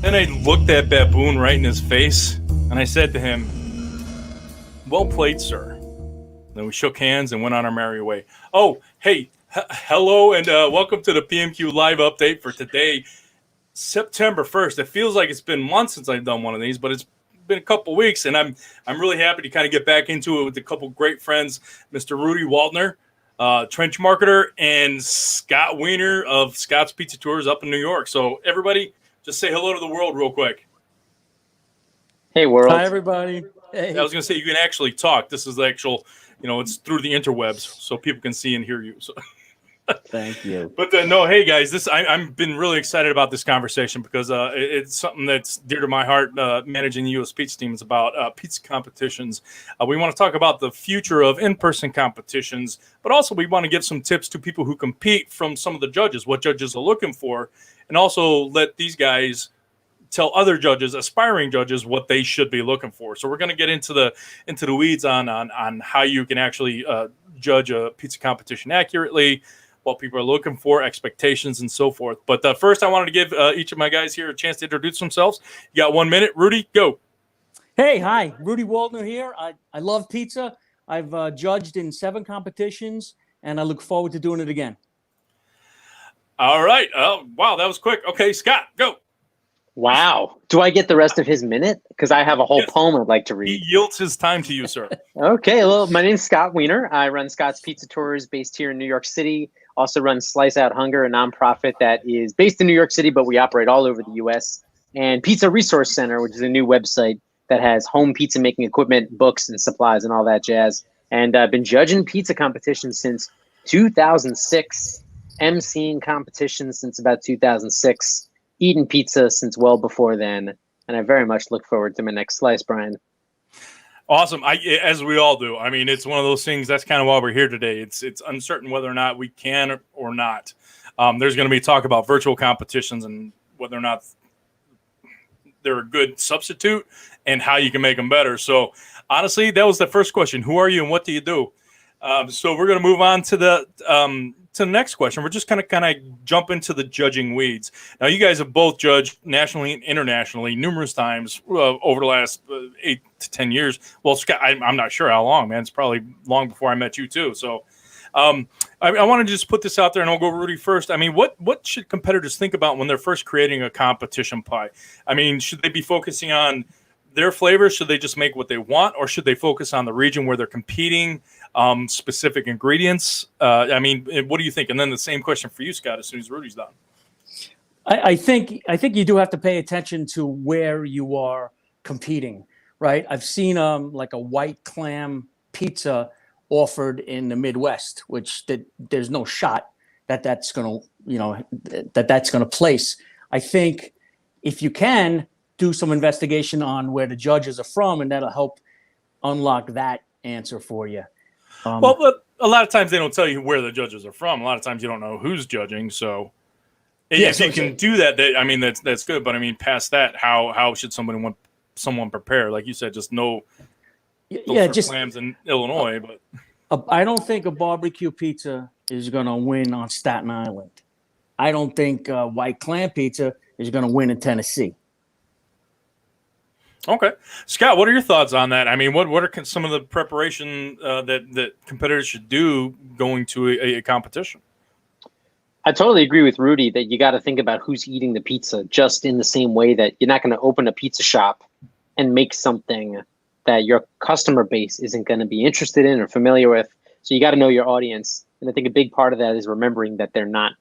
Then I looked that baboon right in his face, and I said to him, "Well played, sir." Then we shook hands and went on our merry way. Oh, hey, hello, and welcome to the PMQ live update for today, September 1st. It feels like it's been months since I've done one of these, but it's been a couple weeks, and I'm really happy to kind of get back into it with a couple great friends, Mr. Rudy Waldner, trench marketer, and Scott Weiner of Scott's Pizza Tours up in New York. So everybody, just say hello to the world real quick. Hey, world. Hi, everybody. Hey. I was going to say, you can actually talk. This is the actual, it's through the interwebs, so people can see and hear you. So. Thank you. But no, hey guys, I've been really excited about this conversation because it's something that's dear to my heart. Managing the U.S. pizza team is about pizza competitions. We want to talk about the future of in-person competitions, but also we want to give some tips to people who compete from some of the judges, what judges are looking for, and also let these guys tell other judges, aspiring judges, what they should be looking for. So we're going to get into the weeds on how you can actually judge a pizza competition accurately, what people are looking for, expectations, and so forth. But first, I wanted to give each of my guys here a chance to introduce themselves. You got 1 minute. Rudy, go. Hey, hi. Rudy Waldner here. I love pizza. I've judged in 7 competitions, and I look forward to doing it again. All right. Wow, that was quick. Okay, Scott, go. Wow. Do I get the rest of his minute? Because I have a whole poem I'd like to read. He yields his time to you, sir. Okay. Well, my name's Scott Weiner. I run Scott's Pizza Tours based here in New York City. Also run Slice Out Hunger, a nonprofit that is based in New York City, but we operate all over the U.S. And Pizza Resource Center, which is a new website that has home pizza making equipment, books, and supplies, and all that jazz. And I've been judging pizza competitions since 2006, emceeing competitions since about 2006, eating pizza since well before then. And I very much look forward to my next slice, Brian. Awesome. As we all do. I mean, it's one of those things. That's kind of why we're here today. It's uncertain whether or not we can or not. There's going to be talk about virtual competitions and whether or not they're a good substitute and how you can make them better. So honestly, that was the first question. Who are you and what do you do? So we're going to move on to the next question. We're just going to kind of jump into the judging weeds. Now, you guys have both judged nationally and internationally numerous times over the last 8 to 10 years. Well, Scott, I'm not sure how long, man. It's probably long before I met you too. So I want to just put this out there, and I'll go Rudy first. I mean, what should competitors think about when they're first creating a competition pie? I mean, should they be focusing on their flavors? Should they just make what they want, or should they focus on the region where they're competing, specific ingredients? I mean, what do you think? And then the same question for you, Scott, as soon as Rudy's done. I think you do have to pay attention to where you are competing, right? I've seen like a white clam pizza offered in the Midwest, which there's no shot that's going to, that's going to place. I think if you can do some investigation on where the judges are from, and that'll help unlock that answer for you. Well, but a lot of times they don't tell you where the judges are from. A lot of times you don't know who's judging. So if you can do that, I mean, that's good. But I mean, past that, how should someone prepare? Like you said, just know just clams in Illinois. But I don't think a barbecue pizza is going to win on Staten Island. I don't think white clam pizza is going to win in Tennessee. Okay, Scott, what are your thoughts on that? I mean, what are some of the preparation that competitors should do going to a competition? I totally agree with Rudy that you got to think about who's eating the pizza, just in the same way that you're not going to open a pizza shop and make something that your customer base isn't going to be interested in or familiar with. So you got to know your audience. And I think a big part of that is remembering that they're not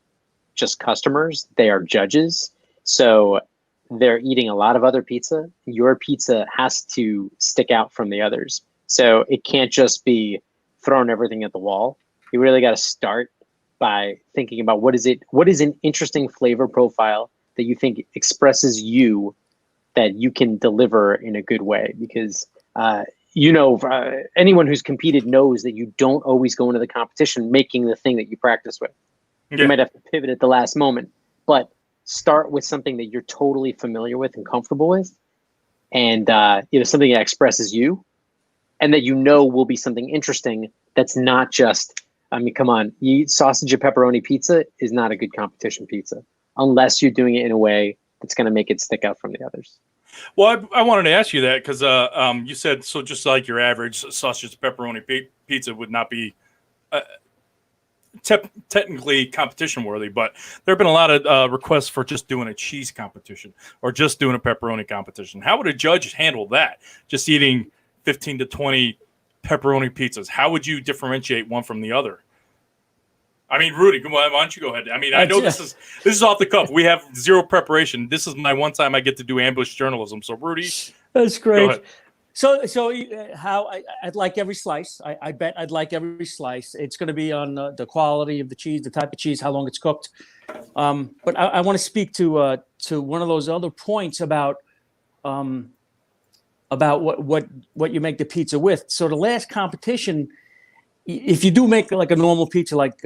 just customers, they are judges. So they're eating a lot of other pizza. Your pizza has to stick out from the others. So it can't just be throwing everything at the wall. You really got to start by thinking about what is an interesting flavor profile that you think expresses you, that you can deliver in a good way. Because anyone who's competed knows that you don't always go into the competition making the thing that you practice with. Yeah. You might have to pivot at the last moment, but start with something that you're totally familiar with and comfortable with, and something that expresses you, and that will be something interesting. That's not just, I mean, come on, you eat sausage and pepperoni pizza is not a good competition pizza unless you're doing it in a way that's going to make it stick out from the others. Well, I wanted to ask you that because you said, so just like your average sausage pepperoni pizza would not be technically competition worthy, but there have been a lot of requests for just doing a cheese competition or just doing a pepperoni competition. How would a judge handle that? Just eating 15 to 20 pepperoni pizzas. How would you differentiate one from the other? I mean, Rudy, why don't you go ahead? I mean, I know this is off the cuff. We have zero preparation. This is my one time I get to do ambush journalism. So, Rudy, that's great. So how I'd like every slice. I bet I'd like every slice. It's going to be on the quality of the cheese, the type of cheese, how long it's cooked. But I want to speak to one of those other points about what you make the pizza with. So the last competition, if you do make like a normal pizza, like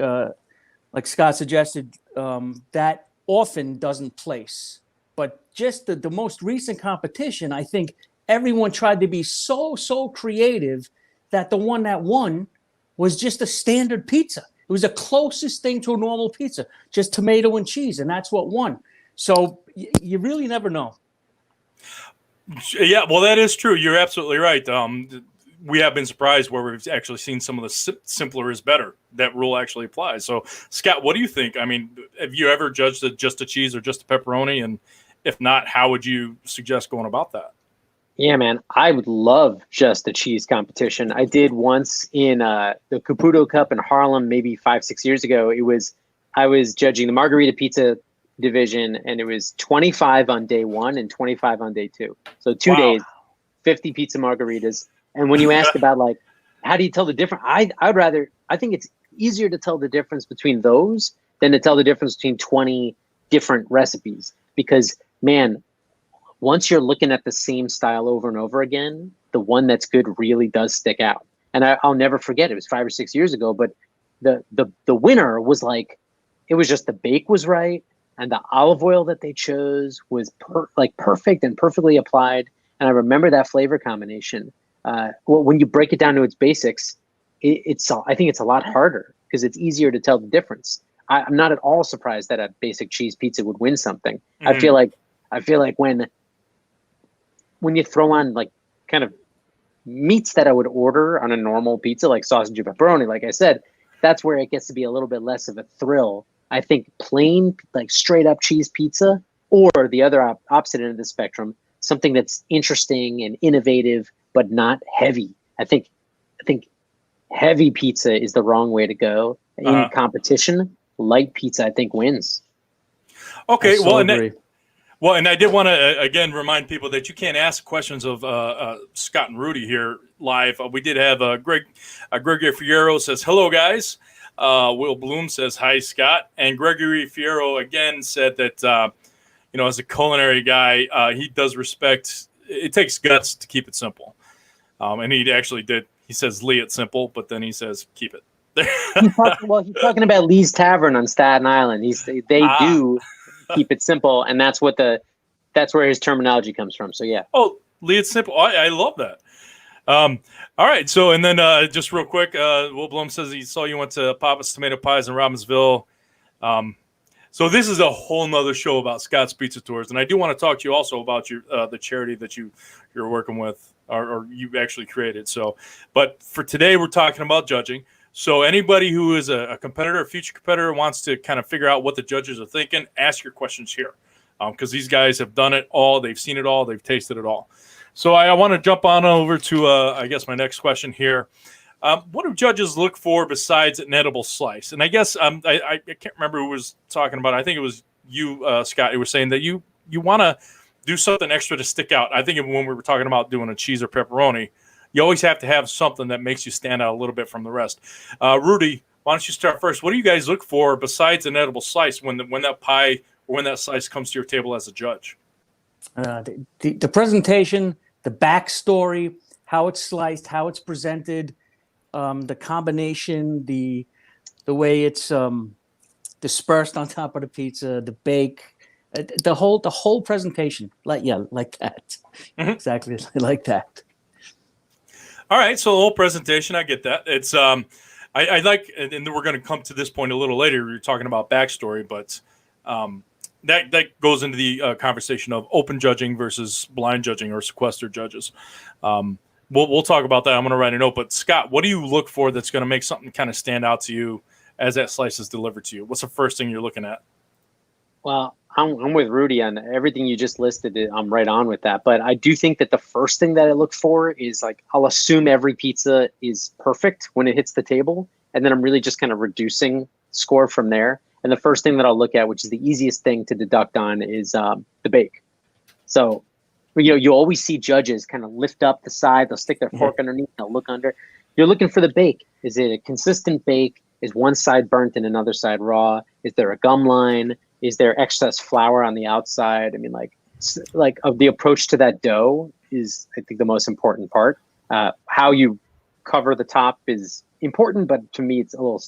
Scott suggested, that often doesn't place. But just the most recent competition, I think everyone tried to be so creative that the one that won was just a standard pizza. It was the closest thing to a normal pizza, just tomato and cheese, and that's what won. So you really never know. Yeah, well, that is true. You're absolutely right. We have been surprised where we've actually seen some of the simpler is better. That rule actually applies. So, Scott, what do you think? I mean, have you ever judged just a cheese or just a pepperoni? And if not, how would you suggest going about that? Yeah, man, I would love just a cheese competition. I did once in the Caputo Cup in Harlem, maybe 5-6 years ago. I was judging the margarita pizza division, and it was 25 on day 1 and 25 on day 2. So 2 days, 50 pizza margaritas. And when you ask about like, how do you tell the difference? I think it's easier to tell the difference between those than to tell the difference between 20 different recipes. Because, man, once you're looking at the same style over and over again, the one that's good really does stick out. And I'll never forget, it was 5 or 6 years ago, but the winner was like, it was just the bake was right, and the olive oil that they chose was perfect and perfectly applied. And I remember that flavor combination. When you break it down to its basics, I think it's a lot harder because it's easier to tell the difference. I'm not at all surprised that a basic cheese pizza would win something. Mm-hmm. I feel like when you throw on like kind of meats that I would order on a normal pizza, like sausage and pepperoni, like I said, that's where it gets to be a little bit less of a thrill. I think plain, like straight up cheese pizza, or the other opposite end of the spectrum, something that's interesting and innovative, but not heavy. I think heavy pizza is the wrong way to go in competition. Light pizza, I think, wins. Okay, well, and I did want to again remind people that you can't ask questions of Scott and Rudy here live. We did have Gregory Fierro says hello, guys. Will Bloom says hi, Scott, and Gregory Fierro again said that as a culinary guy, he does respect. It takes guts to keep it simple, and he actually did. He says lay it simple, but then he says keep it. He's talking about Lee's Tavern on Staten Island. They do keep it simple, and that's where his terminology comes from. So yeah. Oh, lay it simple. I love that. All right. So, and then just real quick, Will Blum says he saw you went to Papa's Tomato Pies in Robbinsville. So this is a whole nother show about Scott's Pizza Tours, and I do want to talk to you also about your the charity that you're working with or you actually created. So, but for today, we're talking about judging. So anybody who is a competitor, a future competitor, wants to kind of figure out what the judges are thinking, ask your questions here, because these guys have done it all, they've seen it all, they've tasted it all. So I want to jump on over to, I guess, my next question here. What do judges look for besides an edible slice? And I guess I can't remember who was talking about it. I think it was you, Scott. You were saying that you want to do something extra to stick out. I think when we were talking about doing a cheese or pepperoni, you always have to have something that makes you stand out a little bit from the rest. Rudy, why don't you start first? What do you guys look for besides an edible slice when that pie or when that slice comes to your table as a judge? The presentation, the backstory, how it's sliced, how it's presented, the combination, the way it's dispersed on top of the pizza, the bake, the whole presentation. Like that. Mm-hmm. Exactly like that. All right, so the whole presentation, I get that. It's I like, and we're going to come to this point a little later. You're talking about backstory, but that goes into the conversation of open judging versus blind judging or sequestered judges. We'll talk about that. I'm going to write a note. But Scott, what do you look for that's going to make something kind of stand out to you as that slice is delivered to you? What's the first thing you're looking at? Well, I'm with Rudy on everything you just listed. I'm right on with that. But I do think that the first thing that I look for is like, I'll assume every pizza is perfect when it hits the table. And then I'm really just kind of reducing score from there. And the first thing that I'll look at, which is the easiest thing to deduct on, is the bake. So, you always see judges kind of lift up the side. They'll stick their fork underneath. They'll look under. You're looking for the bake. Is it a consistent bake? Is one side burnt and another side raw? Is there a gum line? Is there excess flour on the outside? I mean, like of the approach to that dough is, I think, the most important part. How you cover the top is important, but to me, it's a little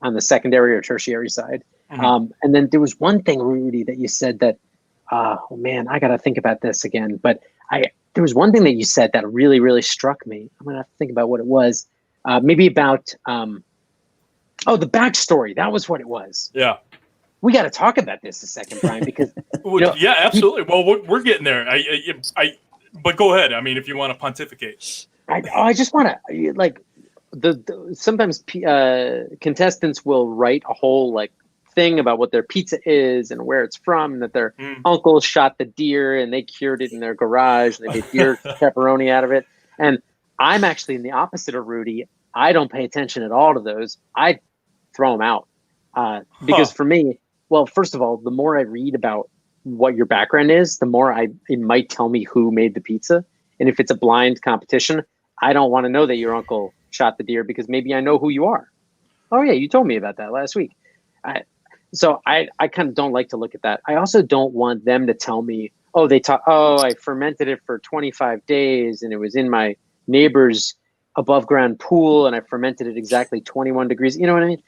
on the secondary or tertiary side. And then there was one thing, Rudy, that you said that, oh man, I got to think about this again. But there was one thing that you said that really, really struck me. I'm going to have to think about what it was. Maybe about, the backstory. That was what it was. Yeah. We got to talk about this a second, Brian, because yeah, absolutely. Well, we're getting there. But go ahead. I mean, if you want to pontificate, I just want to like sometimes contestants will write a whole like thing about what their pizza is and where it's from, and that their uncle shot the deer and they cured it in their garage and they made deer pepperoni out of it. And I'm actually in the opposite of Rudy. I don't pay attention at all to those. I throw them out because for me. Well, first of all, the more I read about what your background is, the more it might tell me who made the pizza. And if it's a blind competition, I don't want to know that your uncle shot the deer because maybe I know who you are. Oh yeah, you told me about that last week. So I kind of don't like to look at that. I also don't want them to tell me, I fermented it for 25 days and it was in my neighbor's above ground pool and I fermented it exactly 21 degrees. You know what I mean?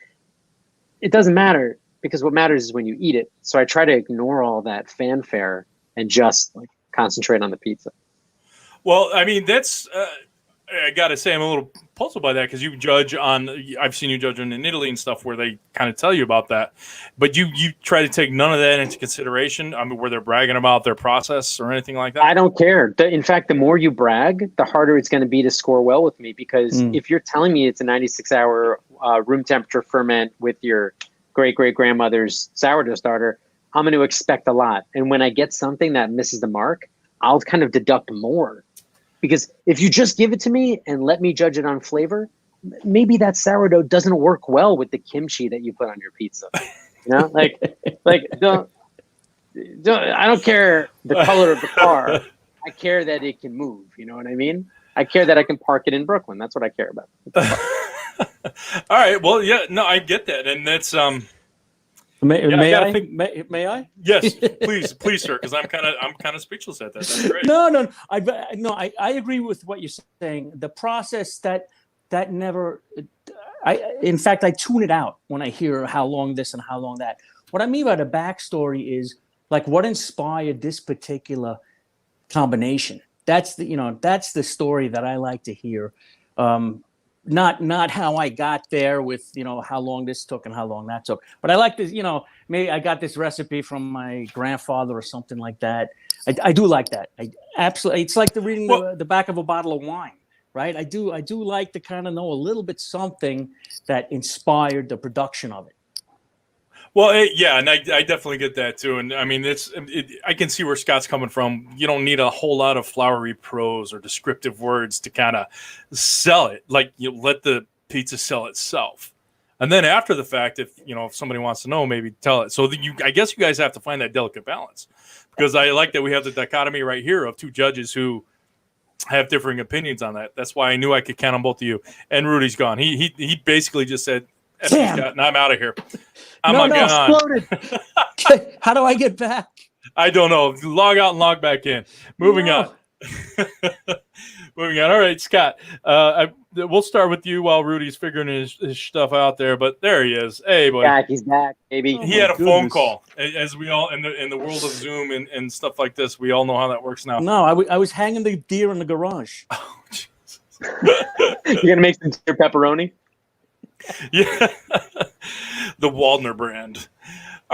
It doesn't matter. Because what matters is when you eat it. So I try to ignore all that fanfare and just like concentrate on the pizza. Well, I mean, that's I got to say I'm a little puzzled by that because you judge on. I've seen you judge in Italy and stuff where they kind of tell you about that, but you try to take none of that into consideration. I mean, where they're bragging about their process or anything like that. I don't care. In fact, the more you brag, the harder it's going to be to score well with me. Because if you're telling me it's a 96-hour room temperature ferment with your great-great-grandmother's sourdough starter, I'm going to expect a lot. And when I get something that misses the mark, I'll kind of deduct more. Because if you just give it to me and let me judge it on flavor, maybe that sourdough doesn't work well with the kimchi that you put on your pizza. You know, don't I don't care the color of the car. I care that it can move. You know what I mean? I care that I can park it in Brooklyn. That's what I care about. All right. Well, yeah. No, I get that, and that's May I? Yes, please, sir. Because I'm kind of speechless at that. That's great. No. I agree with what you're saying. The process that never. In fact, I tune it out when I hear how long this and how long that. What I mean by the backstory is like what inspired this particular combination. That's the story that I like to hear. Not how I got there with, how long this took and how long that took. But I like this, maybe I got this recipe from my grandfather or something like that. I do like that. I absolutely, it's like reading the back of a bottle of wine, right? I do like to kind of know a little bit something that inspired the production of it. Well, yeah, and I definitely get that too. And I mean, I can see where Scott's coming from. You don't need a whole lot of flowery prose or descriptive words to kind of sell it. Like, you let the pizza sell itself. And then after the fact, if somebody wants to know, maybe tell it. So I guess you guys have to find that delicate balance, because I like that we have the dichotomy right here of two judges who have differing opinions on that. That's why I knew I could count on both of you. And Rudy's gone. He basically just said, Damn. Scott, and I'm out of here. I'm not getting on. How do I get back? I don't know. Log out and log back in. Moving on. Moving on. All right, Scott. We'll start with you while Rudy's figuring his stuff out there. But there he is. Hey, buddy. He's back, baby. He had a phone call, as we all in the world of Zoom and stuff like this. We all know how that works now. No, I was hanging the deer in the garage. Oh, Jesus. You're gonna make some deer pepperoni. Yeah, the Waldner brand.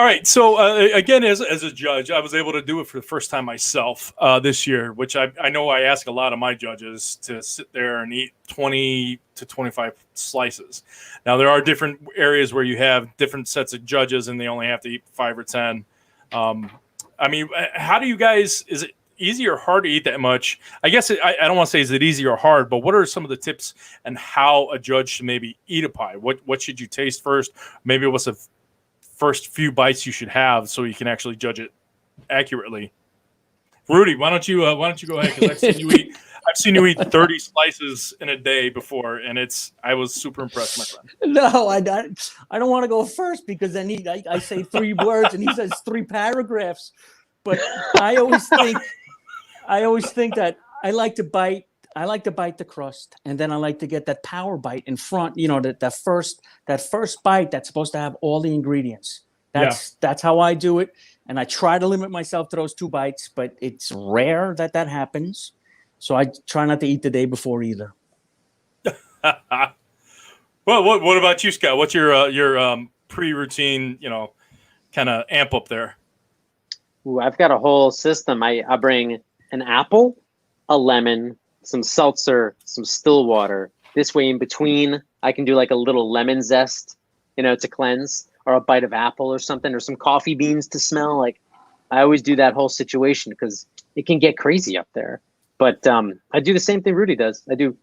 All right. So again, as a judge, I was able to do it for the first time myself this year, which I know I ask a lot of my judges to sit there and eat 20 to 25 slices. Now, there are different areas where you have different sets of judges and they only have to eat 5 or 10. I mean, how do you guys, is it easy or hard to eat that much? I guess I don't want to say is it easy or hard, but what are some of the tips and how a judge should maybe eat a pie? What should you taste first? Maybe what's the first few bites you should have so you can actually judge it accurately. Rudy, why don't you go ahead? Because I've seen you eat 30 slices in a day before, and I was super impressed, my friend. No, I don't want to go first because then I say 3 words and he says 3 paragraphs. But I always think that I like to bite the crust, and then I like to get that power bite in front. You know, that first bite that's supposed to have all the ingredients. That's how I do it, and I try to limit myself to those 2 bites, but it's rare that happens. So I try not to eat the day before either. Well, what about you, Scott? What's your pre-routine? You know, kind of amp up there. Ooh, I've got a whole system. I bring an apple, a lemon, some seltzer, some still water. This way in between, I can do like a little lemon zest, you know, to cleanse, or a bite of apple or something, or some coffee beans to smell. Like, I always do that whole situation because it can get crazy up there. But I do the same thing Rudy does. I do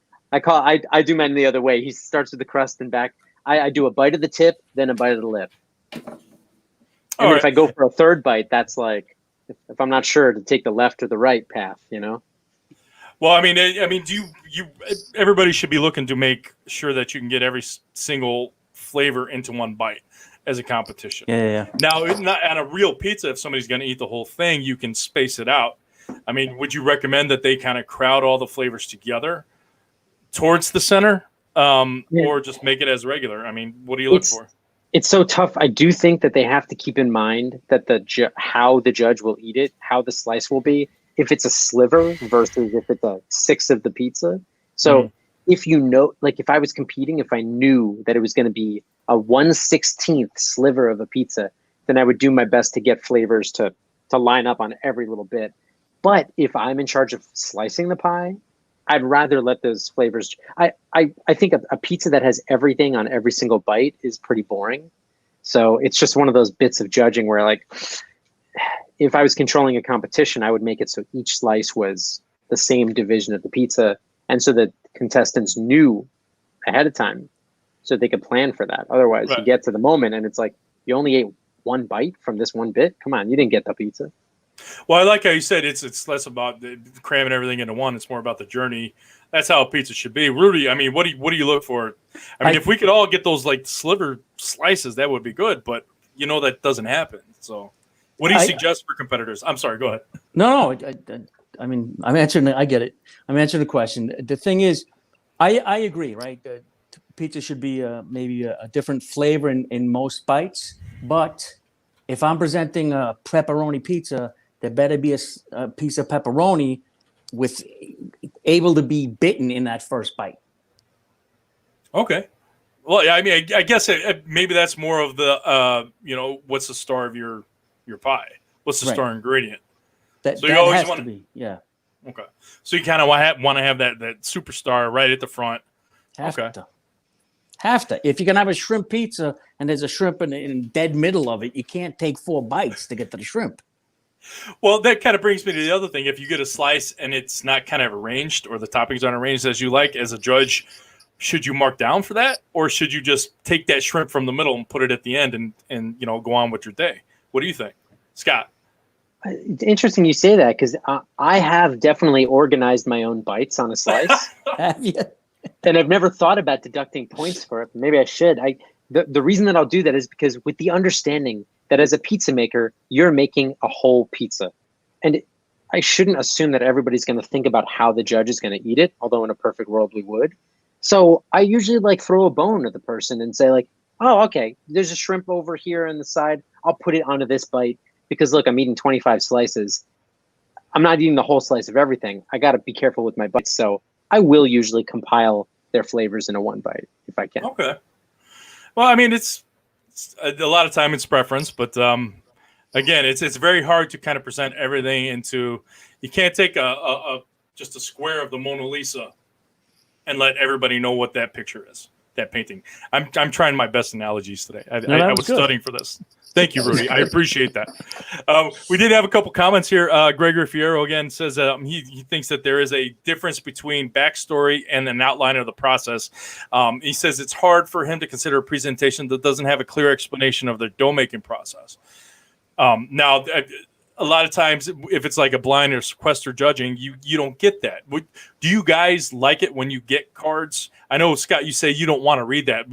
mine the other way. He starts with the crust and back. I do a bite of the tip, then a bite of the lip. And if I go for a third bite, that's like, if I'm not sure to take the left or the right path, you know? Well, I mean, do you everybody should be looking to make sure that you can get every single flavor into one bite as a competition. Yeah. Now, not on a real pizza, if somebody's going to eat the whole thing, you can space it out. I mean, would you recommend that they kind of crowd all the flavors together towards the center, or just make it as regular? I mean, what do you look for? It's so tough. I do think that they have to keep in mind that how the judge will eat it, how the slice will be, if it's a sliver versus if it's a 6 of the pizza. So if you know, like if I was competing, if I knew that it was going to be a 1/16th sliver of a pizza, then I would do my best to get flavors to line up on every little bit. But if I'm in charge of slicing the pie, I'd rather let those flavors. I think a pizza that has everything on every single bite is pretty boring. So it's just one of those bits of judging where, like, if I was controlling a competition, I would make it so each slice was the same division of the pizza, and so that contestants knew ahead of time, so they could plan for that. Otherwise, you get to the moment and it's like you only ate 1 bite from this 1 bit. Come on, you didn't get the pizza. Well, I like how you said it's less about cramming everything into one. It's more about the journey. That's how a pizza should be. Rudy, I mean, what do you look for? I mean, if we could all get those like sliver slices, that would be good. But you know that doesn't happen. So, what do you suggest for competitors? I'm sorry, go ahead. No, I mean, I'm answering. I get it. I'm answering the question. The thing is, I agree, right? Pizza should be maybe a different flavor in most bites. But if I'm presenting a pepperoni pizza, there better be a piece of pepperoni with able to be bitten in that first bite. Okay. Well, yeah, I mean, I guess maybe that's more of the, what's the star of your pie? What's the star ingredient? So you always want to be, yeah. Okay. So you kind of want to have that superstar right at the front. Have to. If you're going to have a shrimp pizza and there's a shrimp in dead middle of it, you can't take 4 bites to get to the shrimp. Well, that kind of brings me to the other thing. If you get a slice and it's not kind of arranged or the toppings aren't arranged as you like, as a judge, should you mark down for that? Or should you just take that shrimp from the middle and put it at the end and go on with your day? What do you think? Scott? It's interesting you say that because I have definitely organized my own bites on a slice. And I've never thought about deducting points for it. Maybe I should. The reason that I'll do that is because with the understanding that as a pizza maker, you're making a whole pizza. And I shouldn't assume that everybody's going to think about how the judge is going to eat it, although in a perfect world we would. So I usually throw a bone to the person and say like, oh, okay, there's a shrimp over here on the side. I'll put it onto this bite because look, I'm eating 25 slices. I'm not eating the whole slice of everything. I got to be careful with my bites. So I will usually compile their flavors into 1 bite if I can. Okay. Well, I mean, it's a lot of time it's preference, but again, it's very hard to kind of present everything into. You can't take just a square of the Mona Lisa and let everybody know what that picture is. That painting. I'm trying my best analogies today. I was studying for this. Thank you, Rudy. I appreciate that. We did have a couple comments here. Gregory Fierro again says that he thinks that there is a difference between backstory and an outline of the process. He says it's hard for him to consider a presentation that doesn't have a clear explanation of the dough making process. Now, a lot of times, if it's like a blind or sequester judging, you don't get that. Do you guys like it when you get cards? I know, Scott, you say you don't want to read that.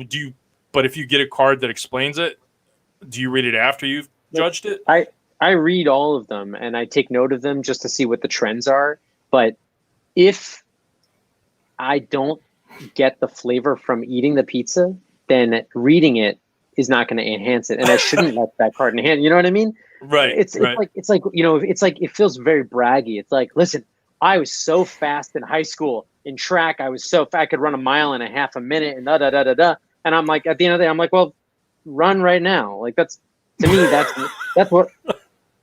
But if you get a card that explains it, do you read it after you've judged it? I read all of them and I take note of them just to see what the trends are. But if I don't get the flavor from eating the pizza, then reading it is not going to enhance it. And I shouldn't let that card enhance. You know what I mean? Right. It's like it feels very braggy. It's like, listen, I was so fast in high school in track. I was so fast, I could run a mile in a half a minute and da. And I'm like, at the end of the day, I'm like, well, run right now. Like that's, to me, that's what,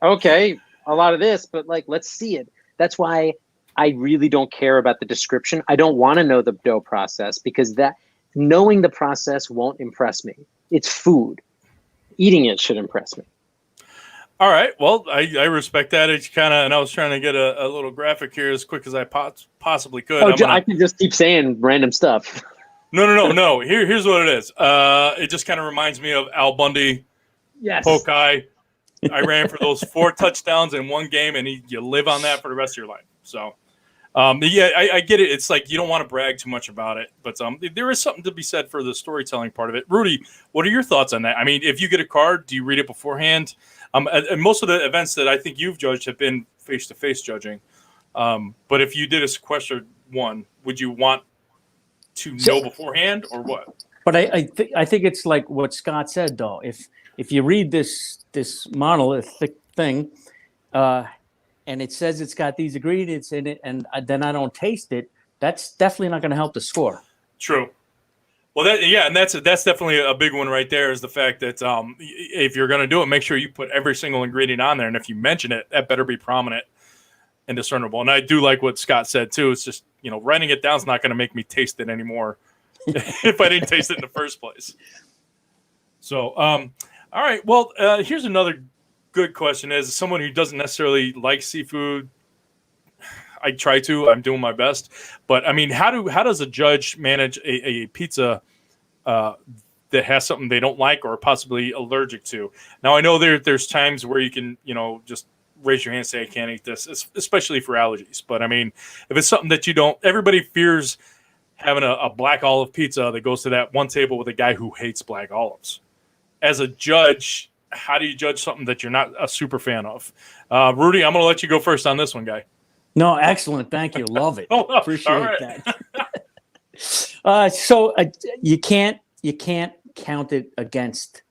okay, a lot of this, but like, let's see it. That's why I really don't care about the description. I don't want to know the dough process because that knowing the process won't impress me. It's food. Eating it should impress me. All right. Well, I respect that. It's kind of, and I was trying to get a little graphic here as quick as I possibly could. I can just keep saying random stuff. No. Here's what it is. It just kind of reminds me of Al Bundy. Yes. Pokai. I ran for those 4 touchdowns in one game, and you live on that for the rest of your life. So, yeah, I get it. It's like you don't want to brag too much about it, but there is something to be said for the storytelling part of it. Rudy, what are your thoughts on that? I mean, if you get a card, do you read it beforehand? And most of the events that I think you've judged have been face-to-face judging. But if you did a sequestered one, would you want to know beforehand or what? But I think it's like what Scott said, though. If you read this monolithic thing, and it says it's got these ingredients in it, and then I don't taste it, that's definitely not going to help the score. True. Well, and that's definitely a big one right there. Is the fact that if you're going to do it, make sure you put every single ingredient on there, and if you mention it, that better be prominent and discernible. And I do like what Scott said too. It's just writing it down is not going to make me taste it anymore if I didn't taste it in the first place. So, all right. Well, here's another good question. As someone who doesn't necessarily like seafood, I try to. I'm doing my best. But, I mean, how does a judge manage a pizza that has something they don't like or possibly allergic to? Now, I know there's times where you can, just raise your hand and say, I can't eat this, especially for allergies. But, I mean, if it's something that you don't – everybody fears having a black olive pizza that goes to that one table with a guy who hates black olives. As a judge, how do you judge something that you're not a super fan of? Rudy, I'm going to let you go first on this one, guy. No, excellent. Thank you. Love it. Appreciate that. So you can't count it against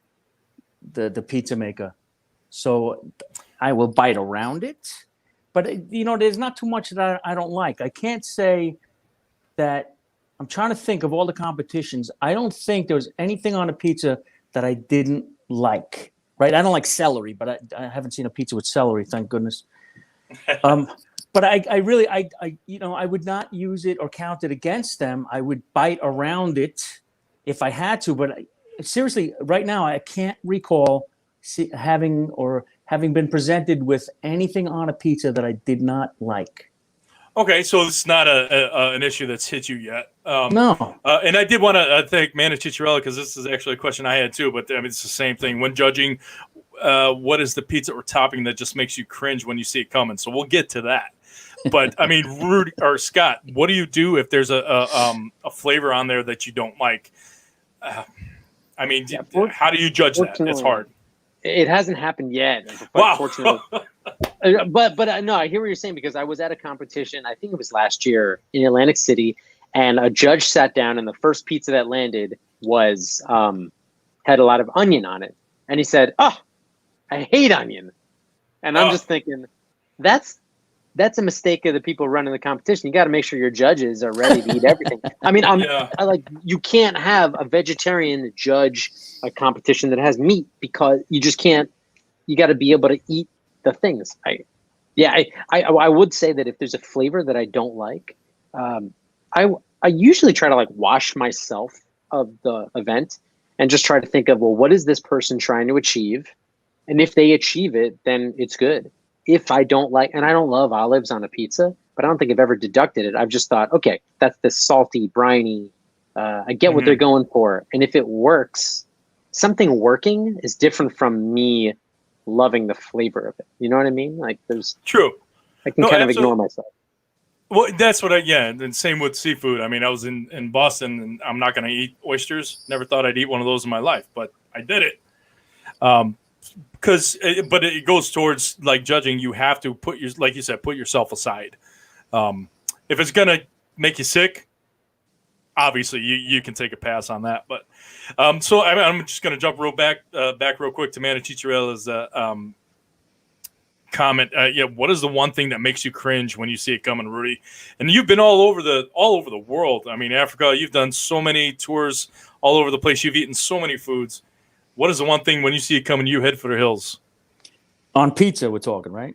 the pizza maker. So I will bite around it. But, there's not too much that I don't like. I can't say that I'm trying to think of all the competitions. I don't think there was anything on a pizza that I didn't like. Right? I don't like celery, but I haven't seen a pizza with celery, thank goodness. But I would not use it or count it against them. I would bite around it if I had to. But seriously, right now, I can't recall having been presented with anything on a pizza that I did not like. Okay, so it's not an issue that's hit you yet. No. And I did want to thank Manna Cicciarella because this is actually a question I had too. But I mean, it's the same thing when judging. What is the pizza or topping that just makes you cringe when you see it coming? So we'll get to that. But I mean, Rudy or Scott, what do you do if there's a flavor on there that you don't like? I mean, how do you judge that? It's hard. It hasn't happened yet. Wow. Fortunately. But no, I hear what you're saying because I was at a competition, I think it was last year in Atlantic City, and a judge sat down and the first pizza that landed was had a lot of onion on it. And he said, "Oh, I hate onion." And I'm just thinking, that's that's a mistake of the people running the competition. You got to make sure your judges are ready to eat everything. I mean, I like, you can't have a vegetarian judge a competition that has meat, because you just can't. You got to be able to eat the things. I would say that if there's a flavor that I don't like, I usually try to like wash myself of the event and just try to think of, well, what is this person trying to achieve? And if they achieve it, then it's good. If I don't like, and I don't love olives on a pizza, but I don't think I've ever deducted it. I've just thought, okay, that's the salty, briny. I get what they're going for. And if it works, something working is different from me loving the flavor of it. You know what I mean? Like there's true. I can kind of ignore myself. Well, that's what and same with seafood. I mean, I was in Boston, and I'm not going to eat oysters. Never thought I'd eat one of those in my life, but I did it. But it goes towards like judging. You have to like you said, put yourself aside. If it's going to make you sick, obviously you can take a pass on that. But so I'm just going to jump back real quick to Manny Chicharella's comment. What is the one thing that makes you cringe when you see it coming, Rudy? And you've been all over the world. I mean, Africa. You've done so many tours all over the place. You've eaten so many foods. What is the one thing when you see it coming, you head for the hills? On pizza, we're talking, right?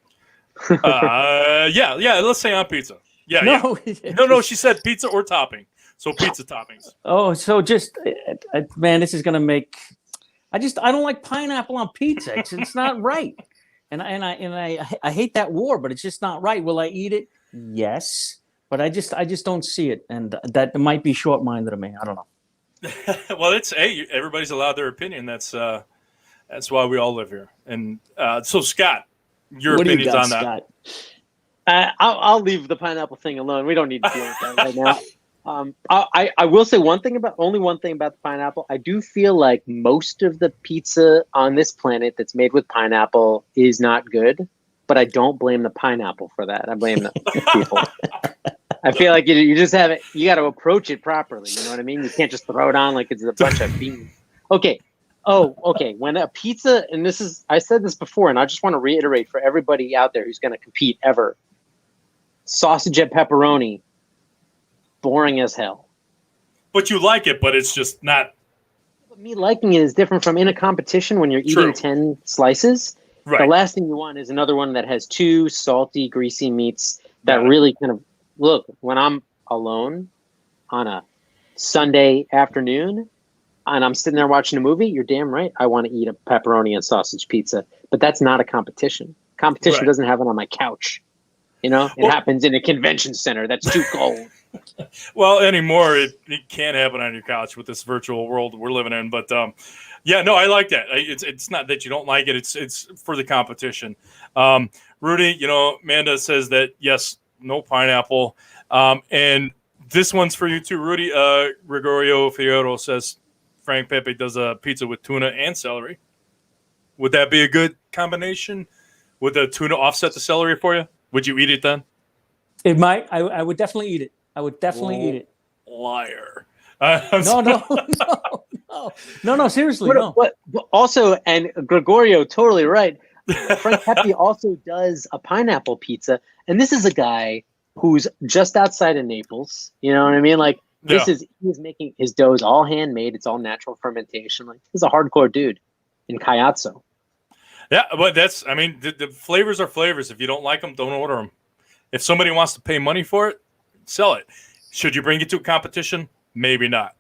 Yeah. Let's say on pizza. Yeah. No, yeah. No. She said pizza or topping. So pizza toppings. Oh, so just man, this is gonna make. I don't like pineapple on pizza. It's not right, and I hate that war, but it's just not right. Will I eat it? Yes, but I just don't see it, and that might be short-minded of me. I don't know. Well, everybody's allowed their opinion. That's why we all live here. And so, Scott, your opinions on that? Scott? I'll leave the pineapple thing alone. We don't need to deal with that right now. I will say only one thing about the pineapple. I do feel like most of the pizza on this planet that's made with pineapple is not good, but I don't blame the pineapple for that. I blame the people. I feel like you just have it. You got to approach it properly. You know what I mean? You can't just throw it on like it's a bunch of beans. Okay. Oh, okay. When a pizza, and I said this before, and I just want to reiterate for everybody out there who's going to compete ever. Sausage and pepperoni, boring as hell. But you like it, but it's just not. But me liking it is different from in a competition when you're eating 10 slices. Right. The last thing you want is another one that has 2 salty, greasy meats that really kind of. Look, when I'm alone on a Sunday afternoon and I'm sitting there watching a movie, you're damn right I want to eat a pepperoni and sausage pizza. But that's not a competition. Competition doesn't happen on my couch. You know, it happens in a convention center that's too cold. Well, anymore, it can't happen on your couch with this virtual world we're living in. But I like that. It's not that you don't like it. It's for the competition. Rudy, Amanda says that, yes, no pineapple. And this one's for you too, Rudy. Gregorio Fierro says Frank Pepe does a pizza with tuna and celery. Would that be a good combination? Would the tuna offset the celery for you? Would you eat it then? It might. I would definitely eat it. I would definitely eat it. Liar. No. Seriously, no. But also, and Gregorio, totally right. Frank Pepe also does a pineapple pizza, and this is a guy who's just outside of Naples. You know what I mean? Like he's making his doughs all handmade. It's all natural fermentation. Like he's a hardcore dude in Caiazzo. Yeah, but the flavors are flavors. If you don't like them, don't order them. If somebody wants to pay money for it, sell it. Should you bring it to a competition? Maybe not.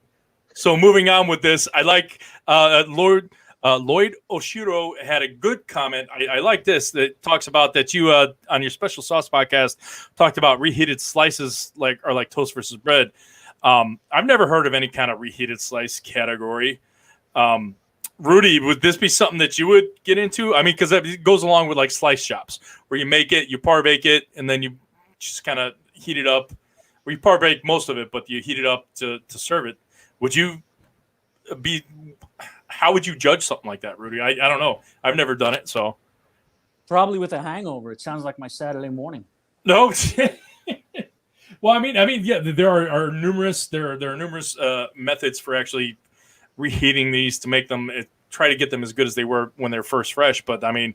So moving on with this, I like Lloyd Oshiro had a good comment. I like this that talks about that you on your Special Sauce podcast talked about reheated slices like toast versus bread. I've never heard of any kind of reheated slice category. Rudy, would this be something that you would get into? I mean, because it goes along with like slice shops where you make it, you par bake it, and then you just kind of heat it up. Or you par bake most of it, but you heat it up to serve it. Would you be? How would you judge something like that, Rudy? I don't know. I've never done it, so probably with a hangover. It sounds like my Saturday morning. No. Well, I mean, yeah. There are numerous. There are numerous methods for actually reheating these to make them try to get them as good as they were when they're first fresh. But I mean,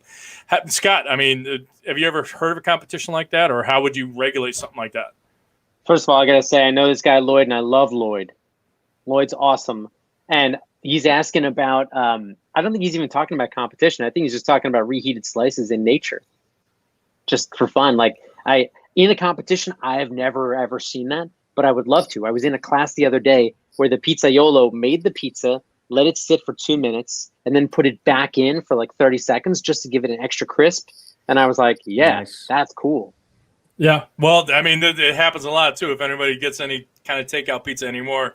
Scott, I mean, have you ever heard of a competition like that, or how would you regulate something like that? First of all, I gotta say I know this guy Lloyd, and I love Lloyd. Lloyd's awesome, and he's asking about. I don't think he's even talking about competition. I think he's just talking about reheated slices in nature, just for fun. Like in a competition, I have never ever seen that, but I would love to. I was in a class the other day where the pizzaiolo made the pizza, let it sit for 2 minutes, and then put it back in for like 30 seconds just to give it an extra crisp. And I was like, yeah, nice. That's cool. Yeah. Well, I mean, it happens a lot too. If anybody gets any kind of takeout pizza anymore,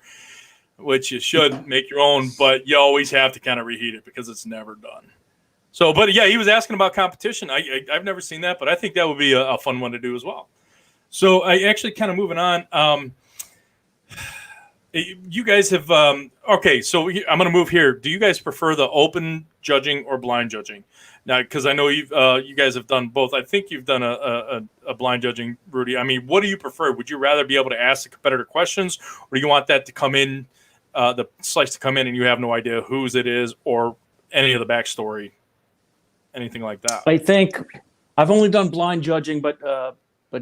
which you should make your own, but you always have to kind of reheat it because it's never done. So, but yeah, he was asking about competition. I've never seen that, but I think that would be a fun one to do as well. So I actually kind of moving on. You guys have okay. So I'm going to move here. Do you guys prefer the open judging or blind judging? Now, because I know you guys have done both. I think you've done a blind judging, Rudy. I mean, what do you prefer? Would you rather be able to ask the competitor questions, or do you want that to come in, the slice to come in, and you have no idea whose it is or any of the backstory, anything like that? I think I've only done blind judging, but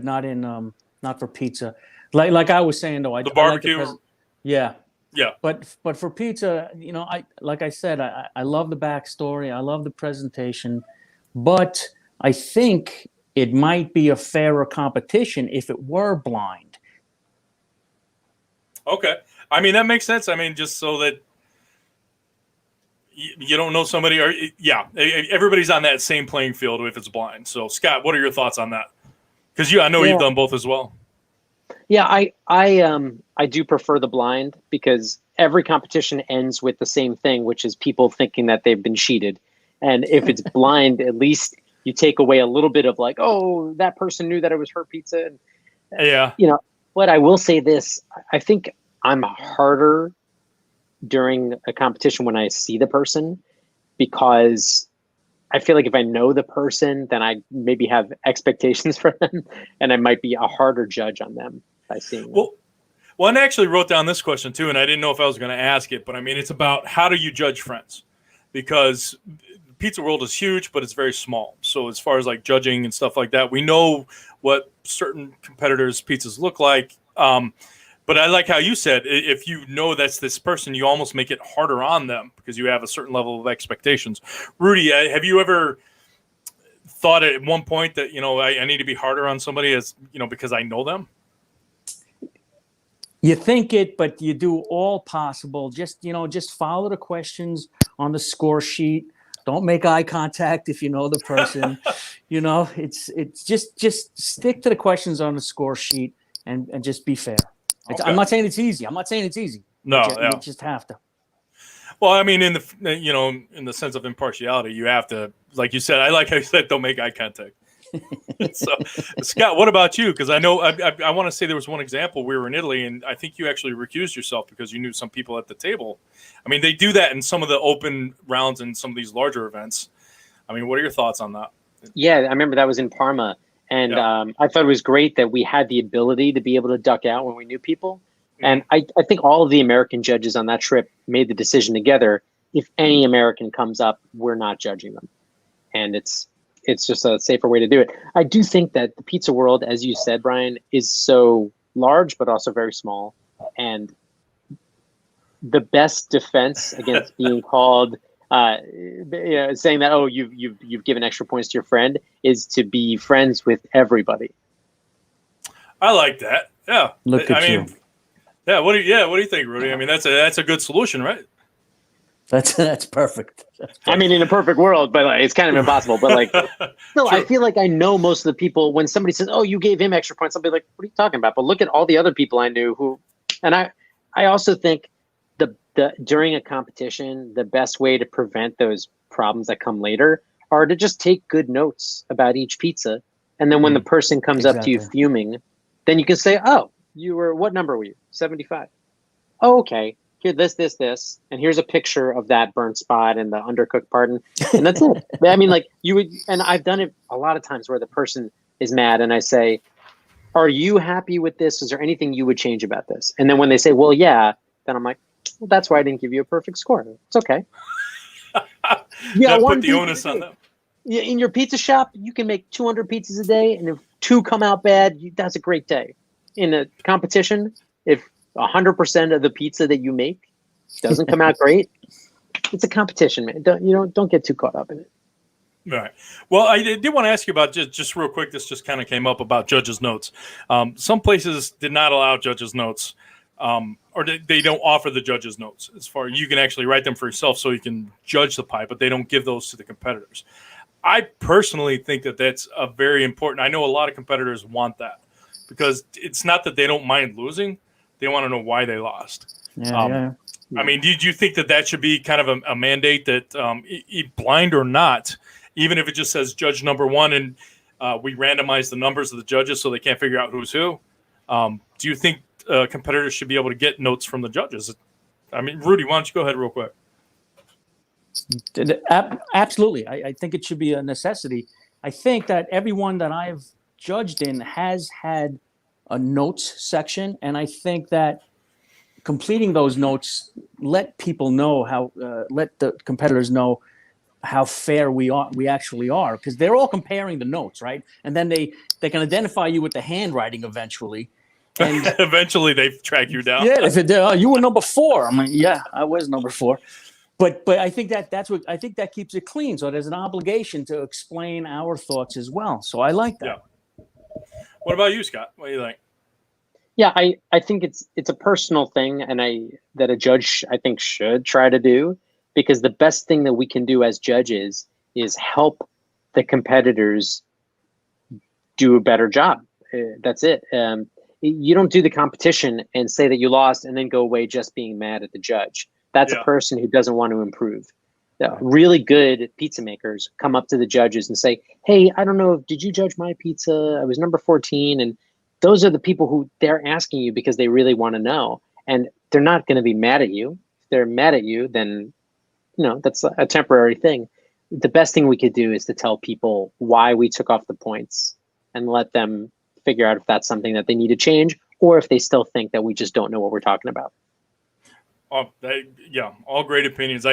not in not for pizza. Like I was saying though, the barbecue. Yeah. But for pizza, you know, like I said, I love the backstory. I love the presentation, but I think it might be a fairer competition if it were blind. Okay. I mean, that makes sense. I mean, just so that you don't know somebody, or everybody's on that same playing field if it's blind. So, Scott, what are your thoughts on that? Because I know you've done both as well. Yeah, I do prefer the blind because every competition ends with the same thing, which is people thinking that they've been cheated. And if it's blind, at least you take away a little bit of like, oh, that person knew that it was her pizza. And, yeah. You know, but I will say this, I think I'm harder during a competition when I see the person, because I feel like if I know the person, then I maybe have expectations for them, and I might be a harder judge on them by seeing them. Well, and I actually wrote down this question too, and I didn't know if I was going to ask it, but I mean, it's about how do you judge friends? Because the pizza world is huge, but it's very small. So as far as like judging and stuff like that, we know what certain competitors' pizzas look like. But I like how you said, if you know that's this person, you almost make it harder on them because you have a certain level of expectations. Rudy, have you ever thought at one point that, I need to be harder on somebody because I know them? You think it, but you do all possible. Just follow the questions on the score sheet. Don't make eye contact if you know the person. It's just stick to the questions on the score sheet and just be fair. Okay. I'm not saying it's easy. No, you just have to. Well, I mean, in the sense of impartiality, you have to, like you said. I like how you said, don't make eye contact. So, Scott, what about you? Because I know I want to say there was one example. We were in Italy, and I think you actually recused yourself because you knew some people at the table. I mean, they do that in some of the open rounds and some of these larger events. I mean, what are your thoughts on that? Yeah, I remember that was in Parma. And I thought it was great that we had the ability to be able to duck out when we knew people. Mm-hmm. And I think all of the American judges on that trip made the decision together. If any American comes up, we're not judging them. And it's just a safer way to do it. I do think that the pizza world, as you said, Brian, is so large, but also very small. And the best defense against being called saying that, oh, you've given extra points to your friend, is to be friends with everybody. I like that. Yeah. Look at you. Yeah. What do you think, Rudy? I mean, that's a good solution, right? That's perfect. I mean, in a perfect world, but it's kind of impossible. But no, I feel like I know most of the people. When somebody says, "Oh, you gave him extra points," I'll be like, "What are you talking about?" But look at all the other people I knew who, and I also think during a competition, the best way to prevent those problems that come later are to just take good notes about each pizza. And then when the person comes up to you fuming, then you can say, oh, what number were you? 75. Oh, okay. Here, this. And here's a picture of that burnt spot and the undercooked part. And that's it. I mean, you would, and I've done it a lot of times where the person is mad and I say, are you happy with this? Is there anything you would change about this? And then when they say, well, yeah, then I'm like, well, that's why I didn't give you a perfect score. It's okay. Yeah, That one put the pizza onus a on day. them. Yeah, in your pizza shop, you can make 200 pizzas a day, and if 2 come out bad, that's a great day. In a competition, if 100% of the pizza that you make doesn't come out great, it's a competition, man. Don't get too caught up in it. Right. Well, I did want to ask you about just real quick. This just kind of came up about judges' notes. Some places did not allow judges' notes, or they don't offer the judges' notes. As far as you can actually write them for yourself, so you can judge the pie, but they don't give those to the competitors. I personally think that that's a very important. I know a lot of competitors want that because it's not that they don't mind losing; they want to know why they lost. Yeah. I mean, did you think that should be kind of a mandate that blind or not, even if it just says judge number one and we randomize the numbers of the judges so they can't figure out who's who? Do you think competitors should be able to get notes from the judges? I mean, Rudy, why don't you go ahead real quick? Absolutely. I think it should be a necessity. I think that everyone that I've judged in has had a notes section, and I think that completing those notes let people know let the competitors know how fair we actually are, because they're all comparing the notes, right? And then they can identify you with the handwriting eventually. And eventually they track you down. Yeah, if you were number 4, I'm like, yeah, I was number 4. But I think I think that keeps it clean. So there's an obligation to explain our thoughts as well. So I like that. Yeah. What about you, Scott? What do you think? Yeah, I think it's a personal thing, and that a judge, I think, should try to do, because the best thing that we can do as judges is help the competitors do a better job. That's it. You don't do the competition and say that you lost and then go away just being mad at the judge. That's a person who doesn't want to improve. Really good pizza makers come up to the judges and say, hey, I don't know, did you judge my pizza? I was number 14. And those are the people who they're asking you because they really want to know. And they're not going to be mad at you. If they're mad at you, then, that's a temporary thing. The best thing we could do is to tell people why we took off the points and let them figure out if that's something that they need to change, or if they still think that we just don't know what we're talking about. All great opinions.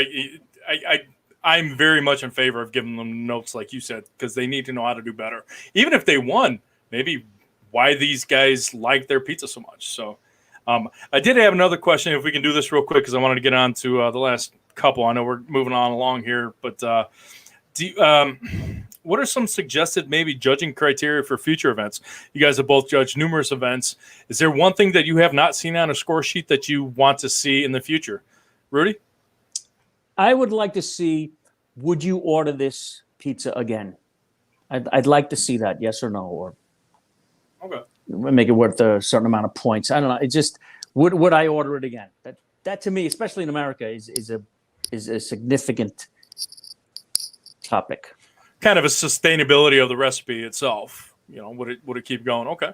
I'm very much in favor of giving them notes, like you said, because they need to know how to do better. Even if they won, maybe why these guys like their pizza so much. So I did have another question, if we can do this real quick, because I wanted to get on to the last couple. I know we're moving on along here, but what are some suggested maybe judging criteria for future events? You guys have both judged numerous events. Is there one thing that you have not seen on a score sheet that you want to see in the future? Rudy? I would like to see, would you order this pizza again? I'd like to see that, yes or no, or okay, make it worth a certain amount of points. I don't know. It just, would I order it again? That to me, especially in America, is a significant topic. Kind of a sustainability of the recipe itself. Would it keep going? Okay.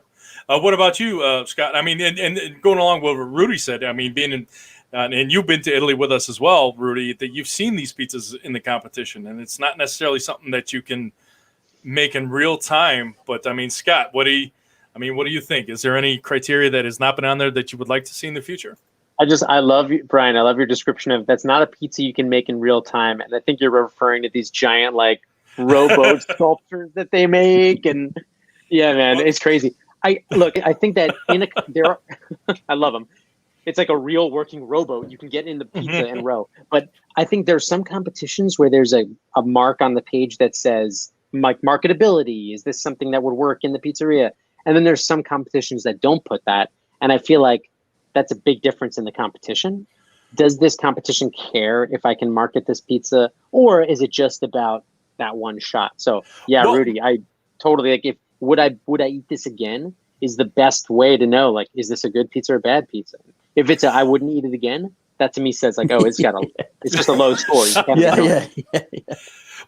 What about you, Scott? I mean, and going along with what Rudy said, I mean, being in, and you've been to Italy with us as well, Rudy, that you've seen these pizzas in the competition, and it's not necessarily something that you can make in real time. But I mean, Scott, what do you think? Is there any criteria that has not been on there that you would like to see in the future? I love you, Brian. I love your description of that's not a pizza you can make in real time. And I think you're referring to these giant, rowboat sculptures that they make. And yeah, man, it's crazy. I think that I love them. It's like a real working rowboat. You can get in the pizza and row. But I think there's some competitions where there's a mark on the page that says, marketability. Is this something that would work in the pizzeria? And then there's some competitions that don't put that. And I feel like that's a big difference in the competition. Does this competition care if I can market this pizza, or is it just about that one shot? So yeah, well, Rudy, I totally would I eat this again is the best way to know, is this a good pizza or a bad pizza? If it's I wouldn't eat it again, that to me says it's just a low score. Yeah.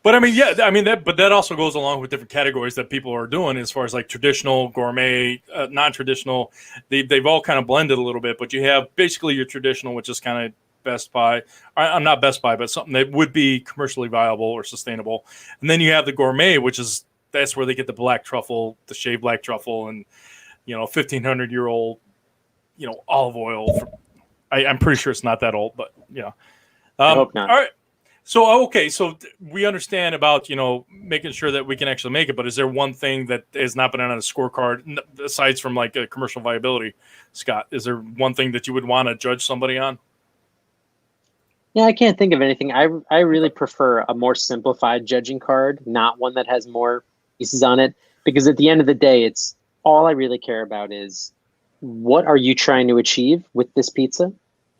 But that also goes along with different categories that people are doing as far as traditional, gourmet, non-traditional. They've all kind of blended a little bit, but you have basically your traditional, which is kind of Best Buy. I'm not Best Buy, but something that would be commercially viable or sustainable. And then you have the gourmet, that's where they get the black truffle, the shaved black truffle, and 1,500-year-old, olive oil. I'm pretty sure it's not that old, but yeah. I hope not. All right. So, okay, so we understand about, making sure that we can actually make it, but is there one thing that has not been on a scorecard, aside from like a commercial viability, Scott? Is there one thing that you would want to judge somebody on? Yeah, I can't think of anything. I really prefer a more simplified judging card, not one that has more pieces on it, because at the end of the day, it's all I really care about is what are you trying to achieve with this pizza?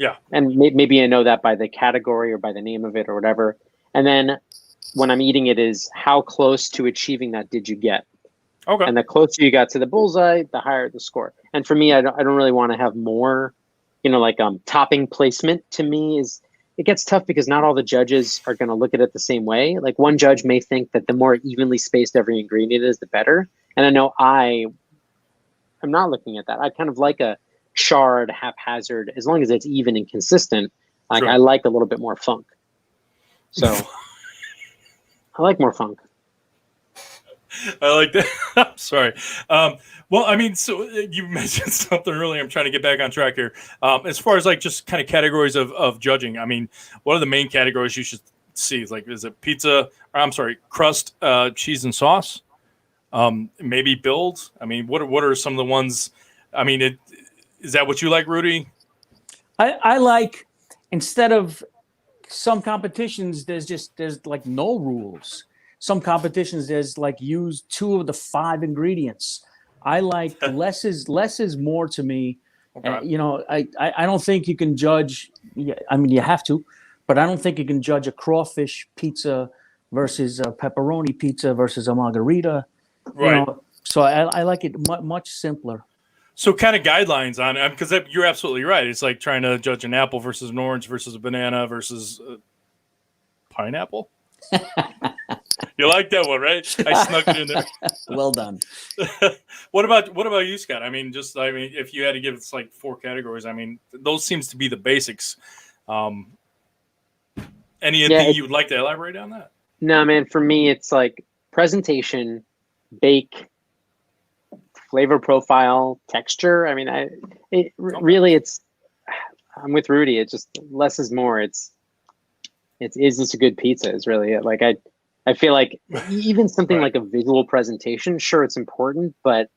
Yeah. And maybe I know that by the category or by the name of it or whatever. And then when I'm eating it is how close to achieving that did you get? Okay. And the closer you got to the bullseye, the higher the score. And for me, I don't really want to have more, like topping placement to me it gets tough because not all the judges are going to look at it the same way. Like one judge may think that the more evenly spaced every ingredient is, the better. And I know I'm not looking at that. I kind of like a charred, haphazard, as long as it's even and consistent. Like Sure. I like a little bit more funk. So I like more funk. I like that. I'm sorry. Well, I mean, so you mentioned something earlier. I'm trying to get back on track here. As far as like just kind of categories of judging, I mean, what are the main categories you should see? Like, is it pizza? I'm sorry, crust, cheese, and sauce? Maybe build. I mean, what are some of the ones? I mean, is that what you like, Rudy? I like, instead of some competitions, there's like no rules. Some competitions there's like use 2 of the 5 ingredients. I like less is more to me. Okay. I don't think you can judge. I mean, you have to, but I don't think you can judge a crawfish pizza versus a pepperoni pizza versus a margarita. Right. So I like it much simpler. So kind of guidelines on it, because you're absolutely right. It's like trying to judge an apple versus an orange versus a banana versus a pineapple. You like that one, right? I snuck it in there. Well done. What about you, Scott? I mean, if you had to give us like 4 categories, I mean, those seems to be the basics. Anything you would like to elaborate on that? No, man, for me, it's like presentation, bake, flavor profile, texture. I mean, I'm with Rudy. It's just less is more. Is this a good pizza is really it. Like I feel like even something like a visual presentation, sure, it's important, but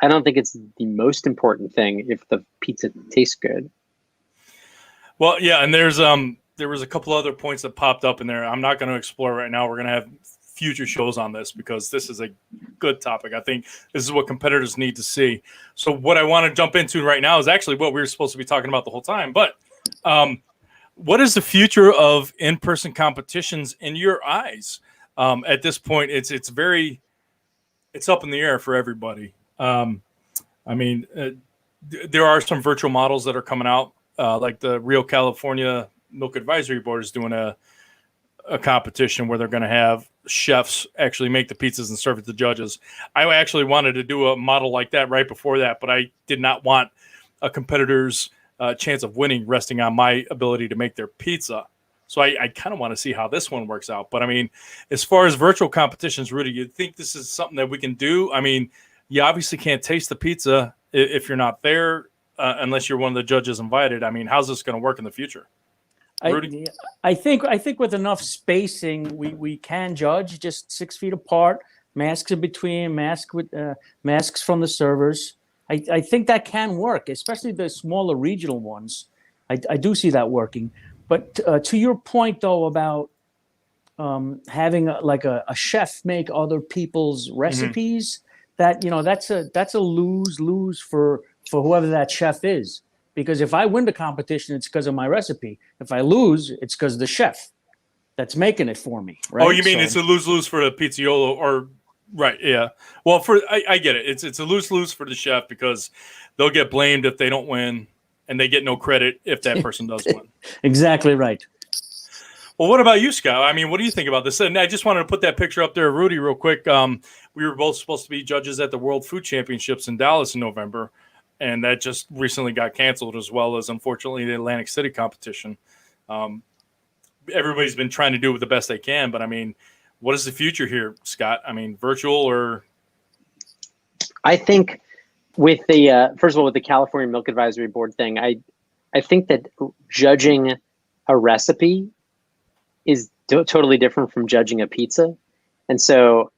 I don't think it's the most important thing if the pizza tastes good. Well, yeah, and there was a couple other points that popped up in there. I'm not going to explore right now. We're going to have future shows on this because this is a good topic. I think this is what competitors need to see. So what I want to jump into right now is actually what we were supposed to be talking about the whole time. But what is the future of in-person competitions in your eyes? At this point, it's up in the air for everybody. I mean, there are some virtual models that are coming out, like the Rio California Milk Advisory Board is doing a competition where they're going to have chefs actually make the pizzas and serve it to judges. I actually wanted to do a model like that right before that, but I did not want a competitor's chance of winning resting on my ability to make their pizza. So I kind of want to see how this one works out. But I mean, as far as virtual competitions, Rudy, you think this is something that we can do? I mean, you obviously can't taste the pizza if you're not there unless you're one of the judges invited. I mean, how's this going to work in the future? Rudy? I think with enough spacing, we can judge just 6 feet apart, masks in between, masks from the servers. I think that can work, especially the smaller regional ones. I do see that working. But to your point, though, about having a chef make other people's recipes, that's a lose for whoever that chef is. Because if I win the competition, it's because of my recipe. If I lose, it's because of the chef that's making it for me. Right? Oh, you mean it's a lose-lose for the pizzaiolo, or right? Yeah. Well, I get it. It's a lose-lose for the chef because they'll get blamed if they don't win, and they get no credit if that person does win. Exactly right. Well, what about you, Scott? I mean, what do you think about this? And I just wanted to put that picture up there, Rudy, real quick. We were both supposed to be judges at the World Food Championships in Dallas in November. And that just recently got canceled, as well as, unfortunately, the Atlantic City competition. Everybody's been trying to do it the best they can. But, I mean, what is the future here, Scott? I mean, virtual or? I think with the first of all, with the California Milk Advisory Board thing, I think that judging a recipe is totally different from judging a pizza. And so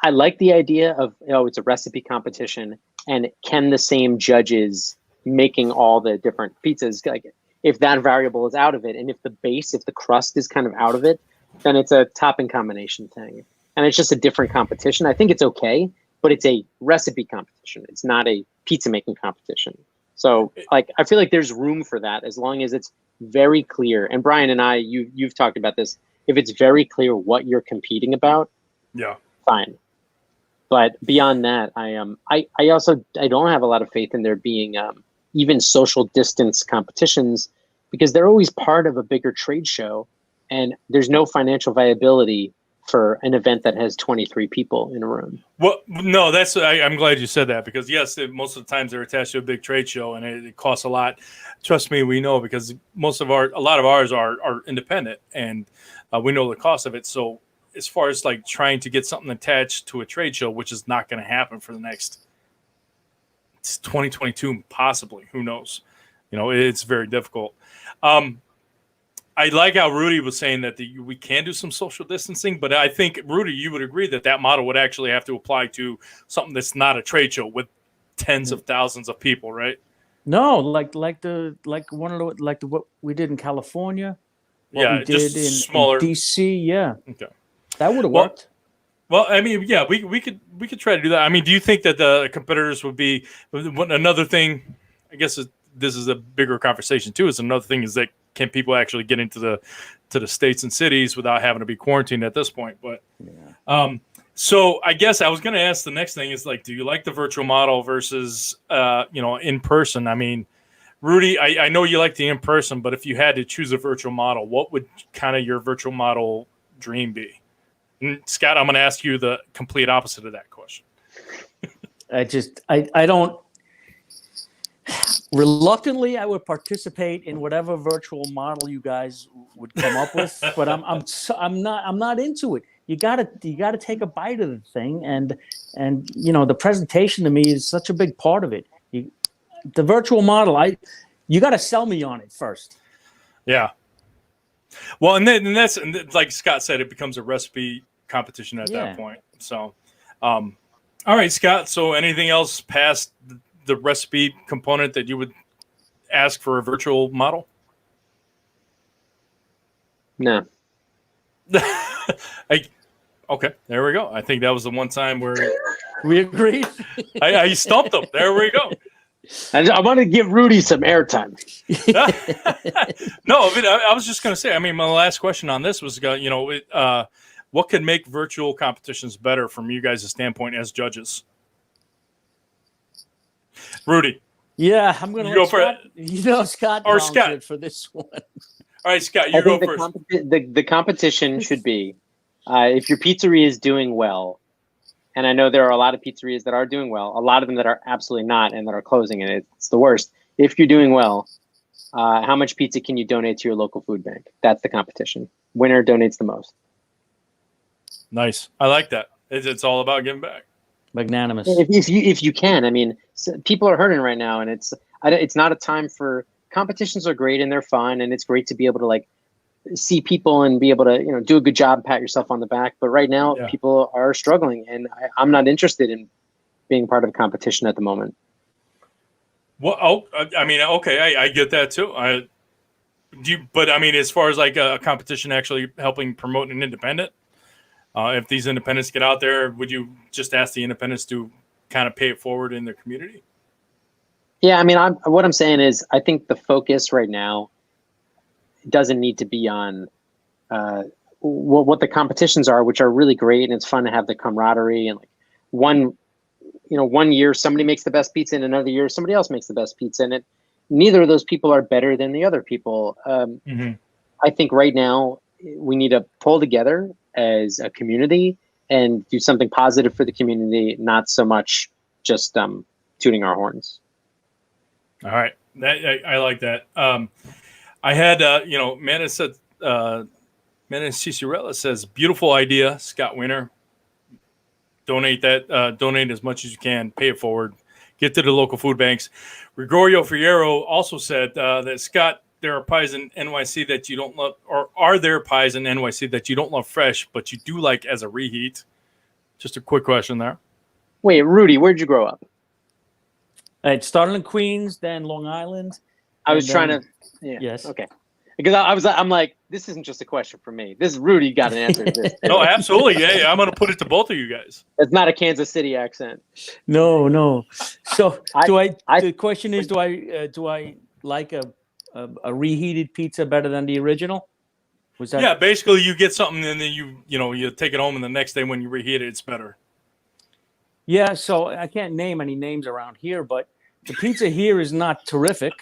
I like the idea of, it's a recipe competition, and can the same judges making all the different pizzas, like if that variable is out of it, and if the crust is kind of out of it, then it's a topping combination thing. And it's just a different competition. I think it's okay, but it's a recipe competition. It's not a pizza making competition. So like, I feel like there's room for that as long as it's very clear. And Brian and I, you've talked about this. If it's very clear what you're competing about, yeah, fine. But beyond that, I don't have a lot of faith in there being even social distance competitions, because they're always part of a bigger trade show, and there's no financial viability for an event that has 23 people in a room. Well, no, I'm glad you said that, because yes, most of the times they're attached to a big trade show and it costs a lot. Trust me, we know, because a lot of ours are independent, and we know the cost of it. So as far as like trying to get something attached to a trade show, which is not going to happen for the next 2022, possibly, who knows? It's very difficult. I like how Rudy was saying that we can do some social distancing, but I think, Rudy, you would agree that model would actually have to apply to something that's not a trade show with tens of thousands of people, right? No, like what we did in California. Yeah, we just did in smaller. DC. Yeah, okay, that would have worked. Well, I mean, yeah, we could try to do that. I mean, do you think that the competitors would be another thing? I guess this is a bigger conversation too. Is another thing is that, can people actually get into the states and cities without having to be quarantined at this point? But so I guess I was going to ask, the next thing is like, do you like the virtual model versus in person? I mean, Rudy, I know you like the in person, but if you had to choose a virtual model, what would kind of your virtual model dream be? And Scott, I'm going to ask you the complete opposite of that question. I don't. Reluctantly, I would participate in whatever virtual model you guys would come up with, but I'm not into it. You gotta take a bite of the thing, and the presentation to me is such a big part of it. The virtual model, you got to sell me on it first. Yeah. Well, and that's like Scott said, it becomes a recipe competition at that point. So, all right, Scott. So, anything else past the recipe component that you would ask for a virtual model? No. Okay, there we go. I think that was the one time where we agreed. I stumped him. There we go. I want to give Rudy some airtime. No, I was just going to say, I mean, my last question on this was, what could make virtual competitions better from you guys' standpoint as judges? Rudy. Yeah, I'm going to go for it. Scott or Scott for this one. All right, Scott, you go first. The competition should be, if your pizzeria is doing well, and I know there are a lot of pizzerias that are doing well, a lot of them that are absolutely not and that are closing, and it's the worst. If you're doing well, how much pizza can you donate to your local food bank? That's the competition. Winner donates the most. Nice. I like that. It's all about giving back. Magnanimous. If you can, I mean, people are hurting right now, and it's not a time for competitions. Are great and they're fun, and it's great to be able to like see people and be able to do a good job, pat yourself on the back. But right now, people are struggling, and I'm not interested in being part of a competition at the moment. Well, I mean, okay, I get that too. But I mean, as far as like a competition actually helping promote an independent. If these independents get out there, would you just ask the independents to kind of pay it forward in their community? Yeah, I mean, what I'm saying is, I think the focus right now doesn't need to be on what the competitions are, which are really great, and it's fun to have the camaraderie. And like one year somebody makes the best pizza, and another year somebody else makes the best pizza, and neither of those people are better than the other people. I think right now we need to pull together as a community and do something positive for the community, not so much just tooting our horns. All right. I like that. I had, Mana Cicerella says, beautiful idea, Scott Weiner. Donate as much as you can, pay it forward, get to the local food banks. Gregorio Fierro also said that Scott, there are pies in NYC that you don't love, or are there pies in NYC that you don't love fresh, but you do like as a reheat? Just a quick question there. Wait, Rudy, where'd you grow up? It started in Queens, then Long Island. I was and trying then- to. Yeah. Yes. Okay. Because I'm like, this isn't just a question for me. This is Rudy got an answer to this. No, absolutely. Yeah, I'm going to put it to both of you guys. It's not a Kansas City accent. No. So I- the question is, do I like a reheated pizza better than the original? Was that? Yeah, basically you get something and then you take it home and the next day when you reheat it, it's better. Yeah. So I can't name any names around here, but the pizza here is not terrific.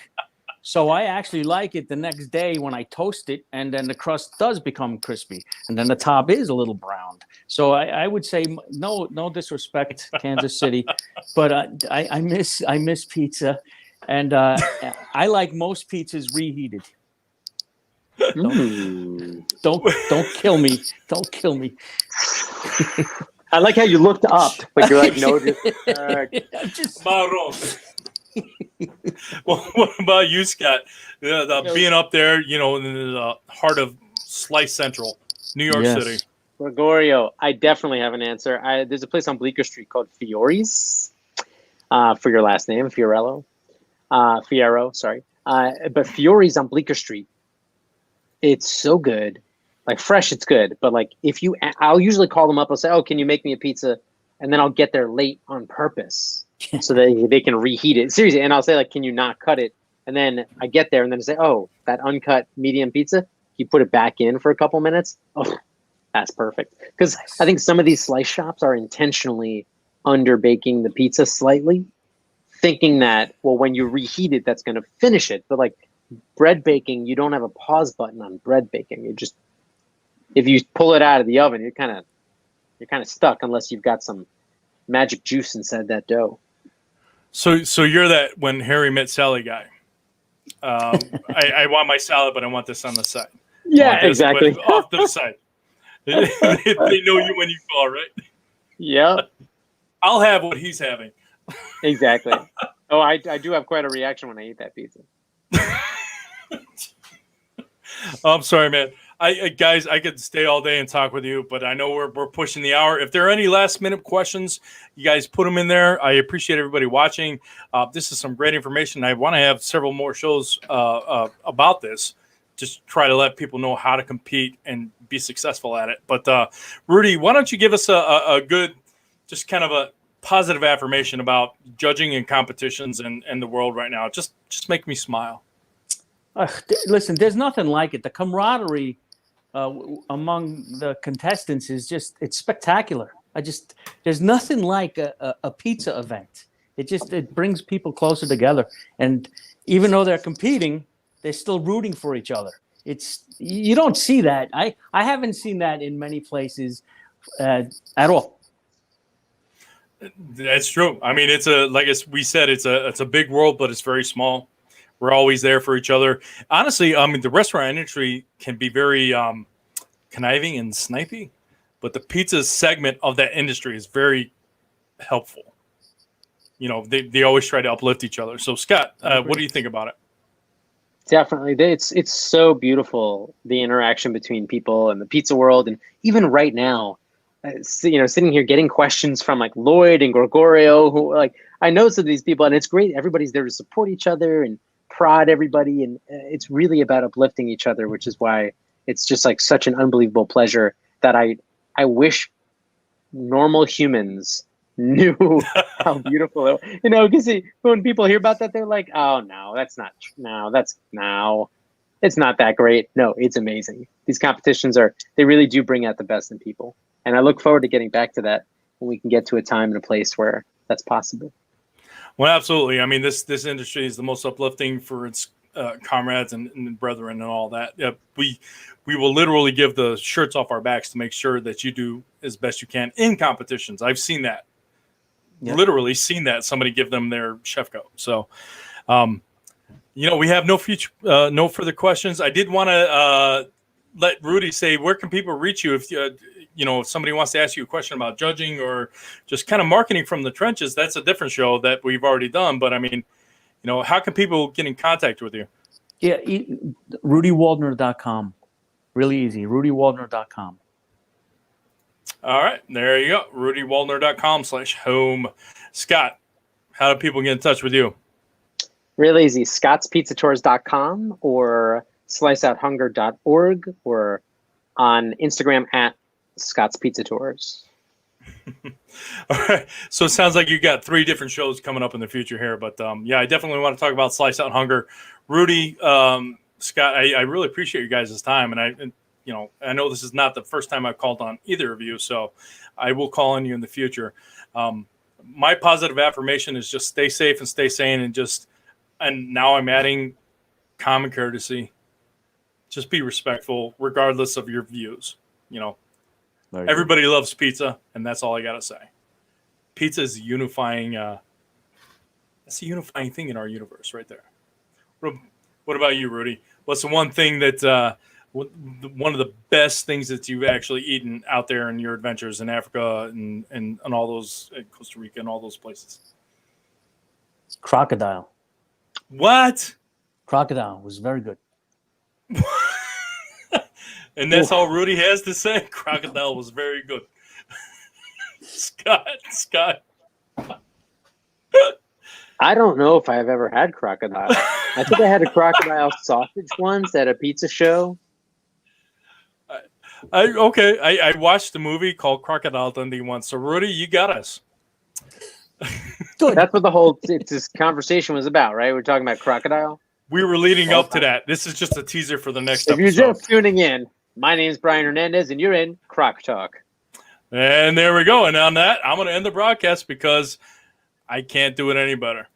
So I actually like it the next day when I toast it, and then the crust does become crispy, and then the top is a little browned. So I would say no disrespect, Kansas City, but I miss pizza, and I like most pizzas reheated. Don't kill me. Don't kill me. I like how you looked up, but you're like, no. Just Marron. Well, what about you, Scott? Being up there, in the heart of Slice Central, New York Yes. City. Gregorio, I definitely have an answer. There's a place on Bleecker Street called Fiore's, for your last name, Fierro, sorry. But Fiore's on Bleecker Street. It's so good. Like fresh, it's good. But like I'll usually call them up. I'll say, oh, can you make me a pizza? And then I'll get there late on purpose so that they can reheat it. Seriously. And I'll say, like, can you not cut it? And then I get there and then I say, oh, that uncut medium pizza, you put it back in for a couple minutes. Oh, that's perfect. Because I think some of these slice shops are intentionally under baking the pizza slightly, thinking that, well, when you reheat it, that's going to finish it. But like bread baking, you don't have a pause button on bread baking. You just, if you pull it out of the oven, you're kind of stuck unless you've got some magic juice inside that dough. So you're that when Harry met Sally guy. I want my salad, but I want this on the side. Yeah, This, exactly. but off to the side. They know you when you call, right? Yeah, I'll have what he's having. exactly. Oh, I do have quite a reaction when I eat that pizza. I'm sorry, man. Guys, I could stay all day and talk with you, but I know we're pushing the hour. If there are any last minute questions, you guys put them in there. I appreciate everybody watching. This is some great information. I want to have several more shows about this. Just try to let people know how to compete and be successful at it. But Rudy, why don't you give us a good, just kind of a positive affirmation about judging and competitions and the world right now? Just make me smile. listen, there's nothing like it. The camaraderie among the contestants is it's spectacular. There's nothing like a pizza event. It brings people closer together. And even though they're competing, they're still rooting for each other. You don't see that. I haven't seen that in many places at all. That's true. I mean, we said, it's a big world, but it's very small. We're always there for each other. Honestly, I mean, the restaurant industry can be very conniving and snipey, but the pizza segment of that industry is very helpful. They always try to uplift each other. So, Scott, what do you think about it? Definitely. It's so beautiful, the interaction between people and the pizza world. And even right now, sitting here getting questions from like Lloyd and Gregorio, who I know some of these people, and it's great. Everybody's there to support each other and prod everybody. And it's really about uplifting each other, which is why it's just like such an unbelievable pleasure that I wish normal humans knew how beautiful it was. Because when people hear about that, they're like, oh no, that's not it's not that great. No, it's amazing. These competitions they really do bring out the best in people. And I look forward to getting back to that when we can get to a time and a place where that's possible. Well, absolutely. I mean, this industry is the most uplifting for its comrades and brethren and all that. We will literally give the shirts off our backs to make sure that you do as best you can in competitions. I've seen that. Yep. Literally seen that somebody give them their chef coat. So, we have no further questions. I did want to let Rudy say, where can people reach you if if somebody wants to ask you a question about judging or just kind of marketing from the trenches? That's a different show that we've already done. But I mean, how can people get in contact with you? Yeah, RudyWaldner.com. Really easy. RudyWaldner.com. All right, there you go. RudyWaldner.com/home. Scott, how do people get in touch with you? Real easy. ScottsPizzaTours.com or sliceouthunger.org or on Instagram at Scott's Pizza Tours. All right. So it sounds like you got 3 different shows coming up in the future here, but yeah, I definitely want to talk about Slice Out Hunger. Rudy, Scott, I really appreciate you guys' time, and I know this is not the first time I've called on either of you, so I will call on you in the future. My positive affirmation is just stay safe and stay sane, and now I'm adding common courtesy. Just be respectful, regardless of your views. Everybody loves pizza, and that's all I gotta say. Pizza is unifying. That's a unifying thing in our universe, right there. What about you, Rudy? What's the one thing that one of the best things that you've actually eaten out there in your adventures in Africa and all those Costa Rica and all those places? Crocodile. What? Crocodile was very good. And that's all Rudy has to say. Crocodile was very good. Scott. I don't know if I've ever had crocodile. I think I had a crocodile sausage once at a pizza show. I watched a movie called Crocodile Dundee once. So Rudy, you got us. Good. That's what this conversation was about, right? We're talking about crocodile. We were leading up to that. This is just a teaser for the next If episode. you're just tuning in, my name is Brian Hernandez, and you're in Croc Talk. And there we go. And on that, I'm going to end the broadcast because I can't do it any better.